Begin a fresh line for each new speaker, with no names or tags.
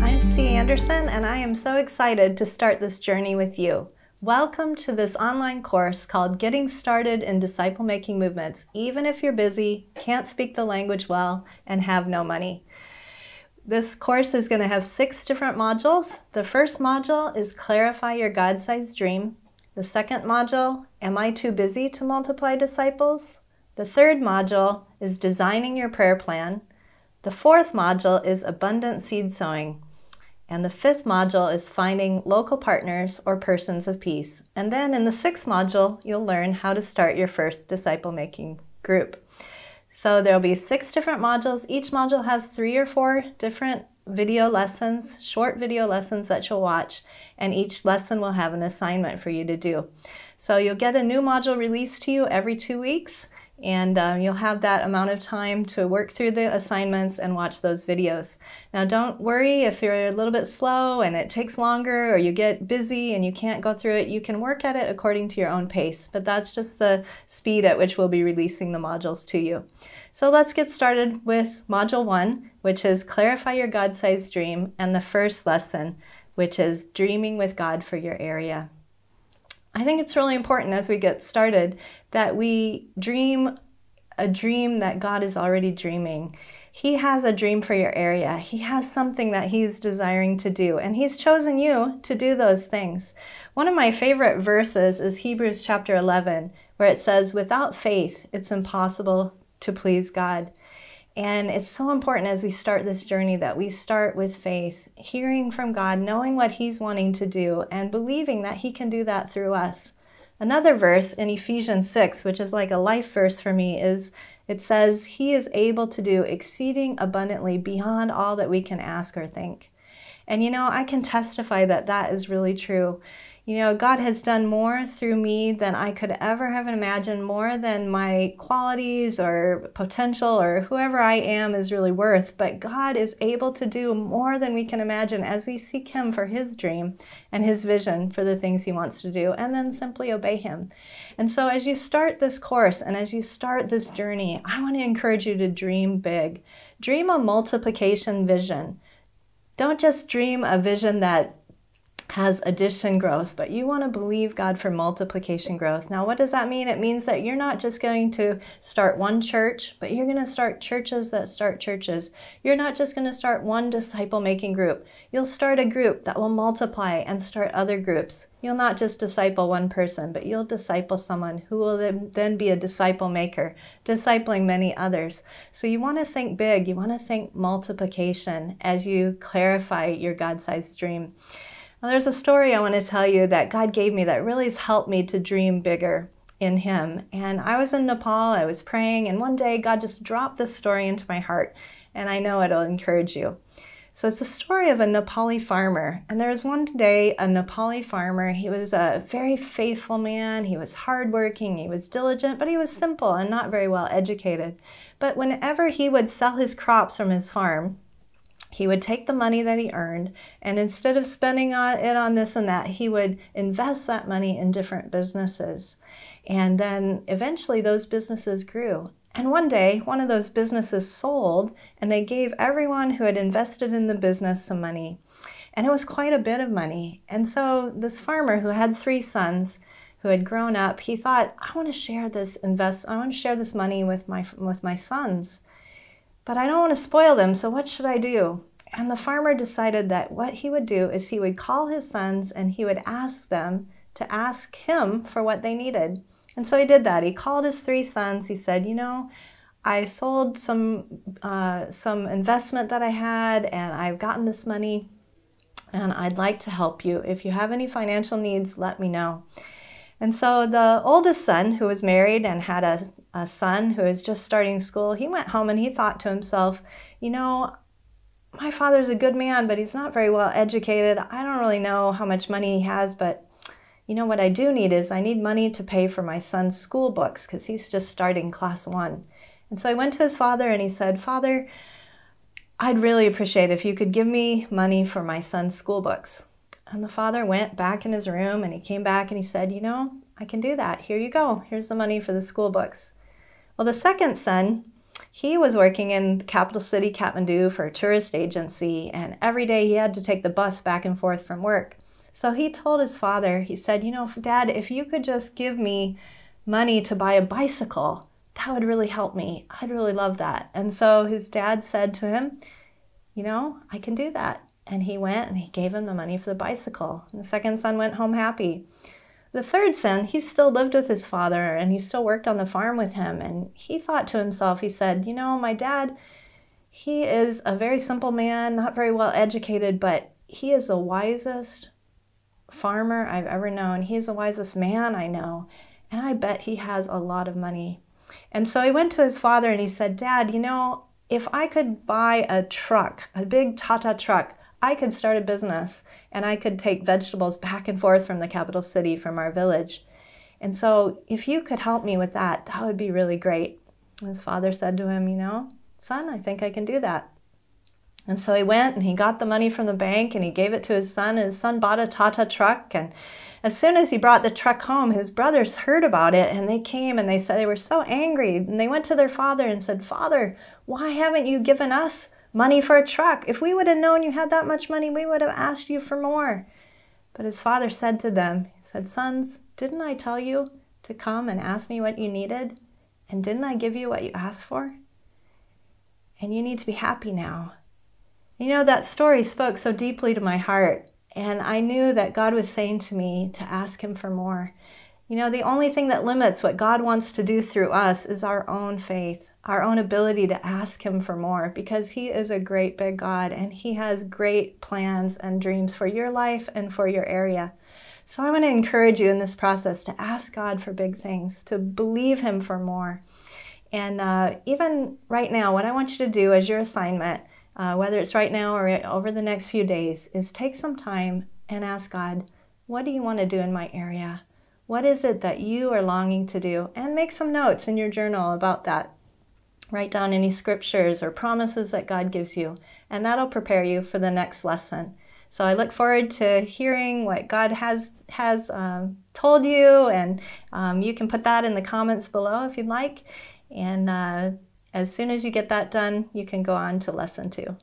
I'm C. Anderson, and I am so excited to start this journey with you. Welcome to this online course called Getting Started in Disciple Making Movements, even if you're busy, can't speak the language well, and have no money. This course is going to have 6 different modules. The first module is Clarify Your God-Sized Dream. The second module, Am I Too Busy to Multiply Disciples? The third module is Designing Your Prayer Plan. The fourth module is Abundant Seed Sowing. And the fifth module is Finding Local Partners or Persons of Peace. And then in the 6th module, you'll learn how to start your first disciple-making group. So there'll be 6 different modules. Each module has 3 or 4 different video lessons, short video lessons that you'll watch, and each lesson will have an assignment for you to do. So you'll get a new module released to you every 2 weeks, and you'll have that amount of time to work through the assignments and watch those videos. Now don't worry if you're a little bit slow and it takes longer, or you get busy and you can't go through it. You can work at it according to your own pace, but that's just the speed at which we'll be releasing the modules to you. So let's get started with Module 1, which is Clarify Your God-Sized Dream, and the first lesson, which is Dreaming with God for Your area. I think it's really important as we get started that we dream a dream that God is already dreaming. He has a dream for your area. He has something that He's desiring to do, and He's chosen you to do those things. One of my favorite verses is Hebrews chapter 11, where it says, "Without faith, it's impossible to please God." And it's so important as we start this journey that we start with faith, hearing from God, knowing what He's wanting to do, and believing that He can do that through us. Another verse in Ephesians 6, which is like a life verse for me, is it says, "He is able to do exceeding abundantly beyond all that we can ask or think." And you know, I can testify that that is really true. You know, God has done more through me than I could ever have imagined, more than my qualities or potential or whoever I am is really worth. But God is able to do more than we can imagine as we seek Him for His dream and His vision for the things He wants to do, and then simply obey Him. And so as you start this course and as you start this journey, I want to encourage you to dream big. Dream a multiplication vision. Don't just dream a vision that has addition growth, but you want to believe God for multiplication growth. Now, what does that mean? It means that you're not just going to start one church, but you're going to start churches that start churches. You're not just going to start one disciple-making group. You'll start a group that will multiply and start other groups. You'll not just disciple one person, but you'll disciple someone who will then be a disciple maker, discipling many others. So you want to think big. You want to think multiplication as you clarify your God-sized dream. Now, there's a story I want to tell you that God gave me that really has helped me to dream bigger in Him. And I was in Nepal, I was praying, and one day God just dropped this story into my heart, and I know it'll encourage you. So it's the story of a Nepali farmer. And there was one day a Nepali farmer. He was a very faithful man. He was hardworking, he was diligent, but he was simple and not very well educated. But whenever he would sell his crops from his farm, he would take the money that he earned, and instead of spending it on this and that, he would invest that money in different businesses. And then eventually those businesses grew. And one day, one of those businesses sold, and they gave everyone who had invested in the business some money. And it was quite a bit of money. And so this farmer who had 3 sons who had grown up, he thought, I want to share this money with my sons. But I don't want to spoil them, so what should I do? And the farmer decided that what he would do is he would call his sons and he would ask them to ask him for what they needed. And so he did that. He called his 3 sons. He said, you know, I sold some investment that I had, and I've gotten this money, and I'd like to help you. If you have any financial needs, let me know. And so the oldest son, who was married and had a son who was just starting school, he went home and he thought to himself, you know, my father's a good man, but he's not very well educated. I don't really know how much money he has, but you know what I do need is I need money to pay for my son's school books because he's just starting class 1. And so he went to his father and he said, Father, I'd really appreciate if you could give me money for my son's school books. And the father went back in his room and he came back and he said, you know, I can do that. Here you go. Here's the money for the school books. Well, the second son, he was working in the capital city, Kathmandu, for a tourist agency, and every day he had to take the bus back and forth from work. So he told his father, he said, you know, Dad, if you could just give me money to buy a bicycle, that would really help me. I'd really love that. And so his dad said to him, you know, I can do that. And he went and he gave him the money for the bicycle. And the second son went home happy. The third son, he still lived with his father and he still worked on the farm with him. And he thought to himself, he said, you know, my dad, he is a very simple man, not very well educated, but he is the wisest farmer I've ever known. He's the wisest man I know. And I bet he has a lot of money. And so he went to his father and he said, Dad, you know, if I could buy a truck, a big Tata truck, I could start a business and I could take vegetables back and forth from the capital city, from our village. And so if you could help me with that, that would be really great. And his father said to him, you know, son, I think I can do that. And so he went and he got the money from the bank and he gave it to his son, and his son bought a Tata truck. And as soon as he brought the truck home, his brothers heard about it and they came and they said they were so angry. And they went to their father and said, Father, why haven't you given us money for a truck? If we would have known you had that much money, we would have asked you for more. But his father said to them, he said, sons, didn't I tell you to come and ask me what you needed? And didn't I give you what you asked for? And you need to be happy now. You know, that story spoke so deeply to my heart. And I knew that God was saying to me to ask him for more. You know, the only thing that limits what God wants to do through us is our own faith, our own ability to ask him for more, because he is a great big God and he has great plans and dreams for your life and for your area. So I want to encourage you in this process to ask God for big things, to believe him for more. And even right now, what I want you to do as your assignment, whether it's right now or over the next few days, is take some time and ask God, what do you want to do in my area? What is it that you are longing to do? And make some notes in your journal about that. Write down any scriptures or promises that God gives you, and that'll prepare you for the next lesson. So I look forward to hearing what God has told you, and you can put that in the comments below if you'd like. And as soon as you get that done, you can go on to lesson 2.